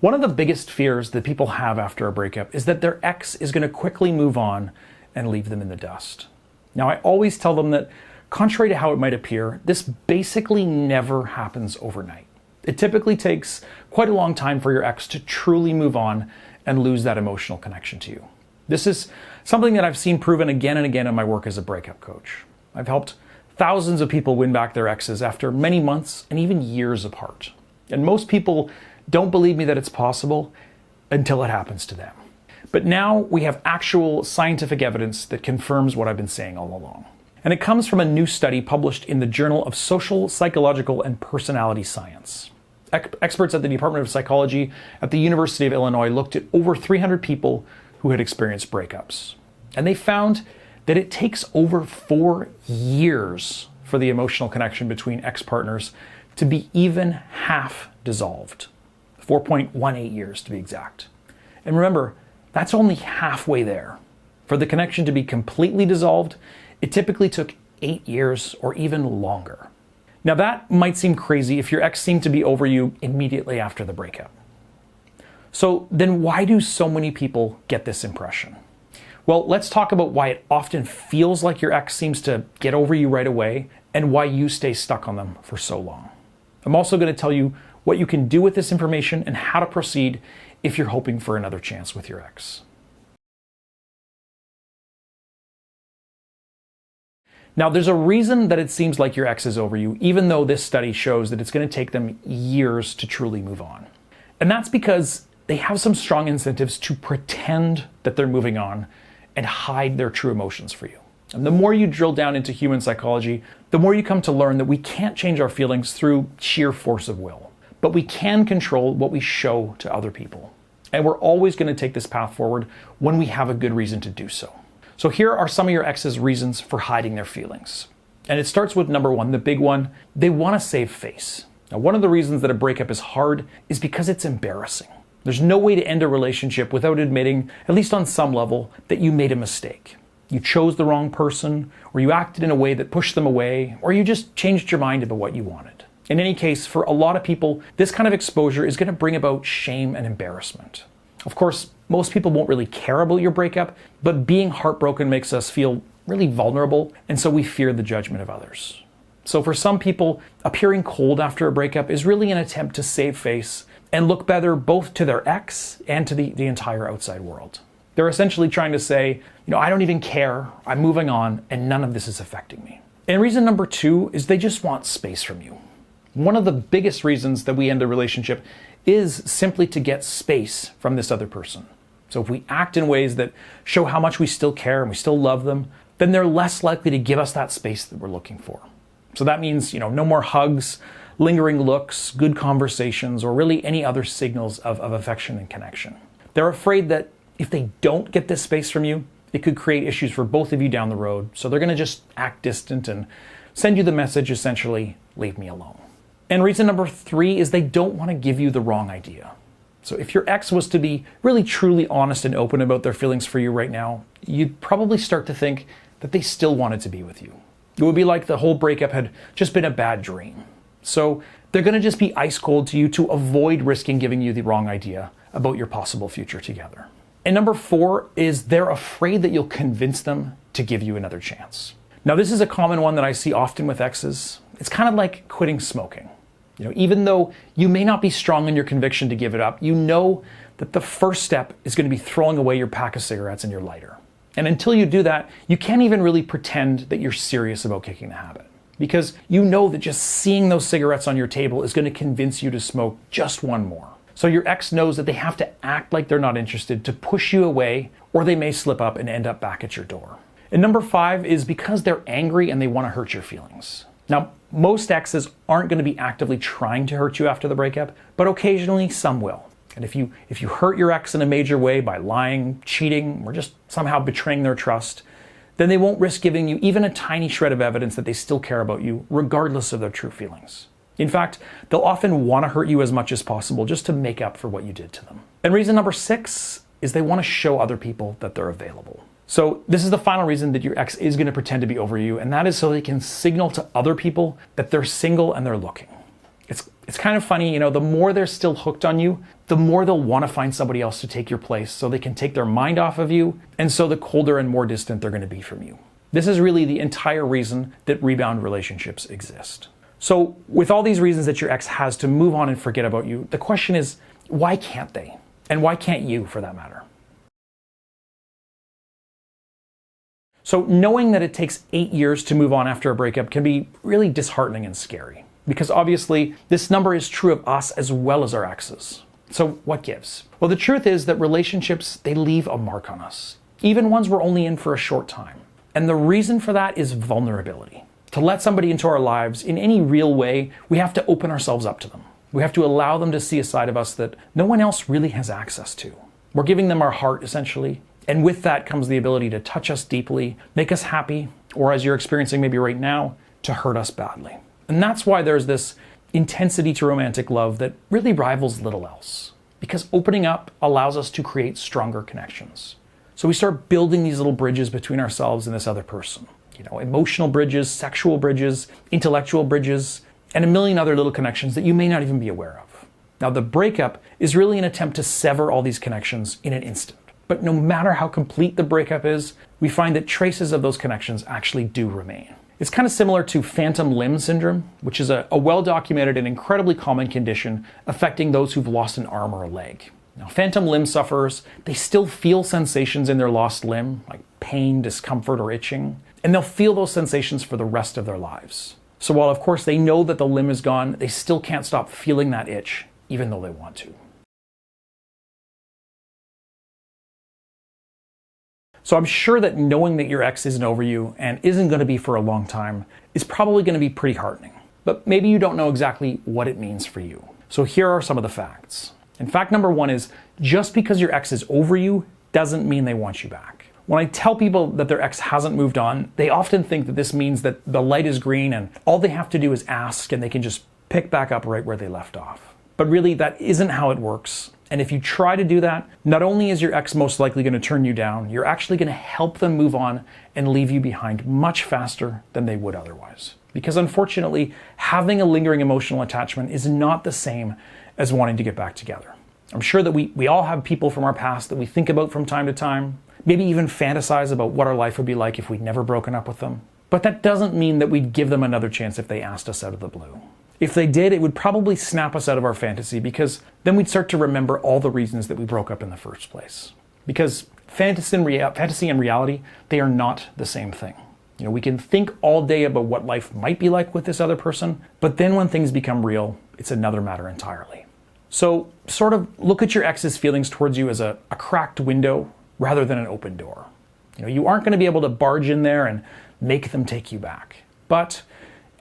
One of the biggest fears that people have after a breakup is that their ex is going to quickly move on and leave them in the dust. Now, I always tell them that, contrary to how it might appear, this basically never happens overnight. It typically takes quite a long time for your ex to truly move on and lose that emotional connection to you. This is something that I've seen proven again and again in my work as a breakup coach. I've helped thousands of people win back their exes after many months and even years apart. And most people don't believe me that it's possible until it happens to them. But now we have actual scientific evidence that confirms what I've been saying all along. And it comes from a new study published in the Journal of Social, Psychological, and Personality Science. Experts at the Department of Psychology at the University of Illinois looked at over 300 people who had experienced breakups. And they found that it takes over 4 years for the emotional connection between ex-partners to be even half dissolved. 4.18 years to be exact. And remember, that's only halfway there. For the connection to be completely dissolved, it typically took 8 years or even longer. Now that might seem crazy if your ex seemed to be over you immediately after the breakup. So then why do so many people get this impression? Well, let's talk about why it often feels like your ex seems to get over you right away and why you stay stuck on them for so long. I'm also going to tell you what you can do with this information and how to proceed if you're hoping for another chance with your ex. Now, there's a reason that it seems like your ex is over you, even though this study shows that it's going to take them years to truly move on. And that's because they have some strong incentives to pretend that they're moving on and hide their true emotions for you. And the more you drill down into human psychology, the more you come to learn that we can't change our feelings through sheer force of will, but we can control what we show to other people. And we're always going to take this path forward when we have a good reason to do so. So here are some of your ex's reasons for hiding their feelings. And it starts with number one, the big one. They want to save face. Now, one of the reasons that a breakup is hard is because it's embarrassing. There's no way to end a relationship without admitting, at least on some level, that you made a mistake. You chose the wrong person, or you acted in a way that pushed them away, or you just changed your mind about what you wanted. In any case, for a lot of people, this kind of exposure is going to bring about shame and embarrassment. Of course, most people won't really care about your breakup, but being heartbroken makes us feel really vulnerable, and so we fear the judgment of others. So for some people, appearing cold after a breakup is really an attempt to save face and look better both to their ex and to the entire outside world. They're essentially trying to say, I don't even care, I'm moving on, and none of this is affecting me. And reason number two is they just want space from you. One of the biggest reasons that we end a relationship is simply to get space from this other person. So if we act in ways that show how much we still care and we still love them, then they're less likely to give us that space that we're looking for. So that means, no more hugs, lingering looks, good conversations, or really any other signals of affection and connection. They're afraid that if they don't get this space from you, it could create issues for both of you down the road. So they're going to just act distant and send you the message, essentially, leave me alone. And reason number three is they don't want to give you the wrong idea. So if your ex was to be really truly honest and open about their feelings for you right now, you'd probably start to think that they still wanted to be with you. It would be like the whole breakup had just been a bad dream. So they're going to just be ice cold to you to avoid risking giving you the wrong idea about your possible future together. And number four is they're afraid that you'll convince them to give you another chance. Now, this is a common one that I see often with exes. It's kind of like quitting smoking. Even though you may not be strong in your conviction to give it up, you know that the first step is going to be throwing away your pack of cigarettes and your lighter. And until you do that, you can't even really pretend that you're serious about kicking the habit. Because you know that just seeing those cigarettes on your table is going to convince you to smoke just one more. So your ex knows that they have to act like they're not interested to push you away, or they may slip up and end up back at your door. And number five is because they're angry and they want to hurt your feelings. Now, most exes aren't going to be actively trying to hurt you after the breakup, but occasionally some will. And if you hurt your ex in a major way by lying, cheating, or just somehow betraying their trust, then they won't risk giving you even a tiny shred of evidence that they still care about you, regardless of their true feelings. In fact, they'll often want to hurt you as much as possible just to make up for what you did to them. And reason number six is they want to show other people that they're available. So this is the final reason that your ex is going to pretend to be over you, and that is so they can signal to other people that they're single and they're looking. It's It's kind of funny, the more they're still hooked on you, the more they'll want to find somebody else to take your place so they can take their mind off of you, and so the colder and more distant they're going to be from you. This is really the entire reason that rebound relationships exist. So with all these reasons that your ex has to move on and forget about you, the question is, why can't they? And why can't you, for that matter? So knowing that it takes 8 years to move on after a breakup can be really disheartening and scary, because obviously this number is true of us as well as our exes. So what gives? Well, the truth is that relationships, they leave a mark on us, even ones we're only in for a short time. And the reason for that is vulnerability. To let somebody into our lives in any real way, we have to open ourselves up to them. We have to allow them to see a side of us that no one else really has access to. We're giving them our heart, essentially. And with that comes the ability to touch us deeply, make us happy, or as you're experiencing maybe right now, to hurt us badly. And that's why there's this intensity to romantic love that really rivals little else. Because opening up allows us to create stronger connections. So we start building these little bridges between ourselves and this other person. Emotional bridges, sexual bridges, intellectual bridges, and a million other little connections that you may not even be aware of. Now, the breakup is really an attempt to sever all these connections in an instant. But no matter how complete the breakup is, we find that traces of those connections actually do remain. It's kind of similar to phantom limb syndrome, which is a well-documented and incredibly common condition affecting those who've lost an arm or a leg. Now, phantom limb sufferers, they still feel sensations in their lost limb, like pain, discomfort, or itching, and they'll feel those sensations for the rest of their lives. So while, of course, they know that the limb is gone, they still can't stop feeling that itch, even though they want to. So I'm sure that knowing that your ex isn't over you and isn't going to be for a long time is probably going to be pretty heartening. But maybe you don't know exactly what it means for you. So here are some of the facts. And fact number one is, just because your ex is over you doesn't mean they want you back. When I tell people that their ex hasn't moved on, they often think that this means that the light is green and all they have to do is ask and they can just pick back up right where they left off. But really, that isn't how it works. And if you try to do that, not only is your ex most likely going to turn you down, you're actually going to help them move on and leave you behind much faster than they would otherwise. Because unfortunately, having a lingering emotional attachment is not the same as wanting to get back together. I'm sure that we all have people from our past that we think about from time to time, maybe even fantasize about what our life would be like if we'd never broken up with them. But that doesn't mean that we'd give them another chance if they asked us out of the blue. If they did, it would probably snap us out of our fantasy, because then we'd start to remember all the reasons that we broke up in the first place. Because fantasy and reality, they are not the same thing. We can think all day about what life might be like with this other person, but then when things become real, it's another matter entirely. So sort of look at your ex's feelings towards you as a cracked window rather than an open door. You aren't going to be able to barge in there and make them take you back. But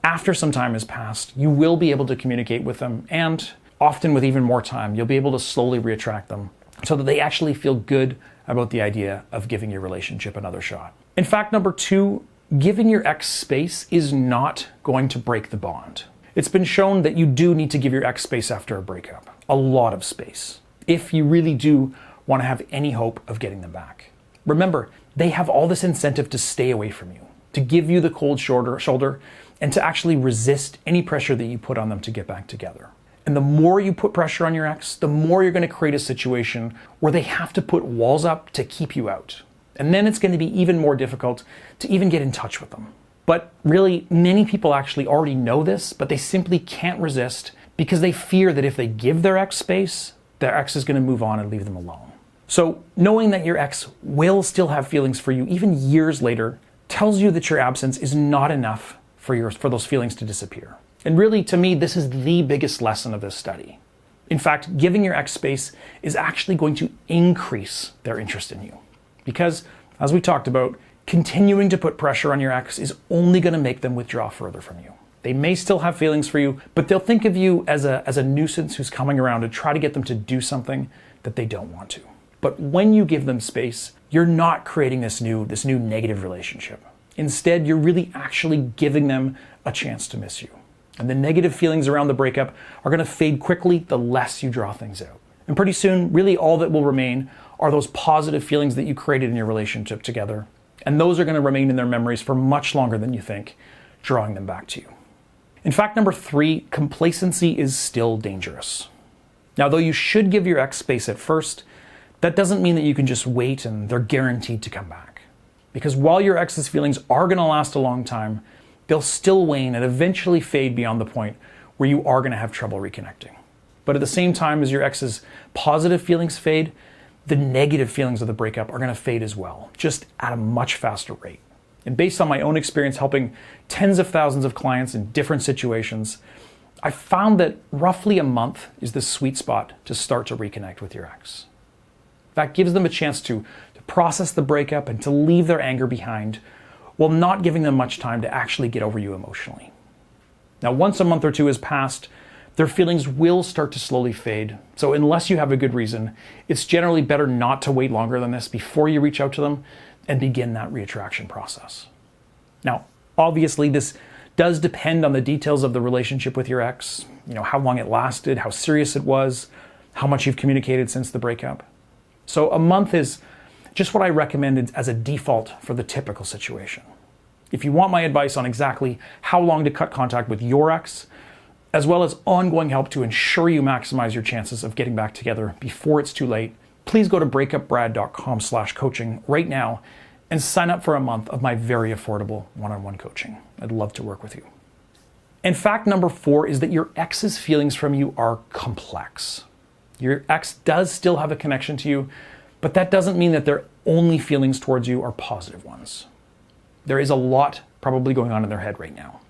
after some time has passed, you will be able to communicate with them, and often with even more time, you'll be able to slowly reattract them so that they actually feel good about the idea of giving your relationship another shot. In fact, number two, giving your ex space is not going to break the bond. It's been shown that you do need to give your ex space after a breakup, a lot of space, if you really do want to have any hope of getting them back. Remember, they have all this incentive to stay away from you, to give you the cold shoulder, and to actually resist any pressure that you put on them to get back together. And the more you put pressure on your ex, the more you're going to create a situation where they have to put walls up to keep you out. And then it's going to be even more difficult to even get in touch with them. But really, many people actually already know this, but they simply can't resist because they fear that if they give their ex space, their ex is going to move on and leave them alone. So knowing that your ex will still have feelings for you even years later tells you that your absence is not enough for those feelings to disappear. And really, to me, this is the biggest lesson of this study. In fact, giving your ex space is actually going to increase their interest in you. Because, as we talked about, continuing to put pressure on your ex is only going to make them withdraw further from you. They may still have feelings for you, but they'll think of you as a nuisance who's coming around to try to get them to do something that they don't want to. But when you give them space, you're not creating this new negative relationship. Instead, you're really actually giving them a chance to miss you. And the negative feelings around the breakup are going to fade quickly the less you draw things out. And pretty soon, really all that will remain are those positive feelings that you created in your relationship together. And those are going to remain in their memories for much longer than you think, drawing them back to you. In fact, number 3, complacency is still dangerous. Now, though you should give your ex space at first, that doesn't mean that you can just wait and they're guaranteed to come back. Because while your ex's feelings are going to last a long time, they'll still wane and eventually fade beyond the point where you are going to have trouble reconnecting. But at the same time as your ex's positive feelings fade, the negative feelings of the breakup are going to fade as well, just at a much faster rate. And based on my own experience helping tens of thousands of clients in different situations, I found that roughly a month is the sweet spot to start to reconnect with your ex. That gives them a chance to process the breakup and to leave their anger behind, while not giving them much time to actually get over you emotionally. Now, once a month or two has passed, their feelings will start to slowly fade. So unless you have a good reason, it's generally better not to wait longer than this before you reach out to them and begin that reattraction process. Now, obviously, this does depend on the details of the relationship with your ex, how long it lasted, how serious it was, how much you've communicated since the breakup. So a month is just what I recommend as a default for the typical situation. If you want my advice on exactly how long to cut contact with your ex, as well as ongoing help to ensure you maximize your chances of getting back together before it's too late, please go to breakupbrad.com/coaching right now and sign up for a month of my very affordable one-on-one coaching. I'd love to work with you. And fact number 4 is that your ex's feelings from you are complex. Your ex does still have a connection to you, but that doesn't mean that their only feelings towards you are positive ones. There is a lot probably going on in their head right now.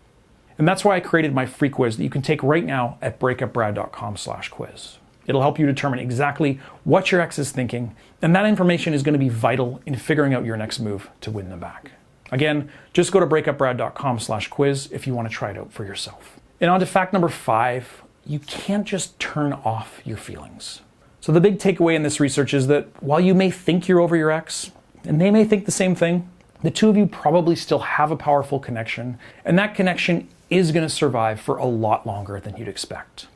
And that's why I created my free quiz that you can take right now at breakupbrad.com/quiz. It'll help you determine exactly what your ex is thinking, and that information is going to be vital in figuring out your next move to win them back. Again, just go to breakupbrad.com/quiz if you want to try it out for yourself. And on to fact number 5, you can't just turn off your feelings. So the big takeaway in this research is that while you may think you're over your ex, and they may think the same thing, the two of you probably still have a powerful connection, and that connection is going to survive for a lot longer than you'd expect.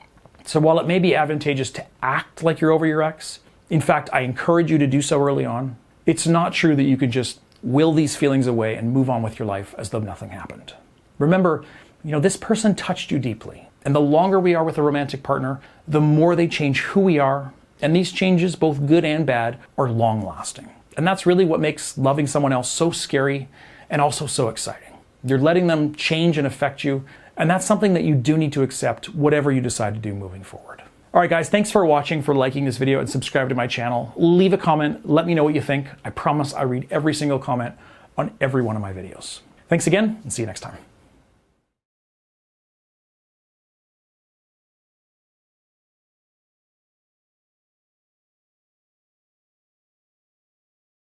So while it may be advantageous to act like you're over your ex, in fact, I encourage you to do so early on, it's not true that you could just will these feelings away and move on with your life as though nothing happened. Remember, this person touched you deeply, and the longer we are with a romantic partner, the more they change who we are, and these changes, both good and bad, are long-lasting. And that's really what makes loving someone else so scary and also so exciting. You're letting them change and affect you, and that's something that you do need to accept, whatever you decide to do moving forward. All right, guys, thanks for watching, for liking this video, and subscribe to my channel. Leave a comment, let me know what you think. I promise I read every single comment on every one of my videos. Thanks again, and see you next time.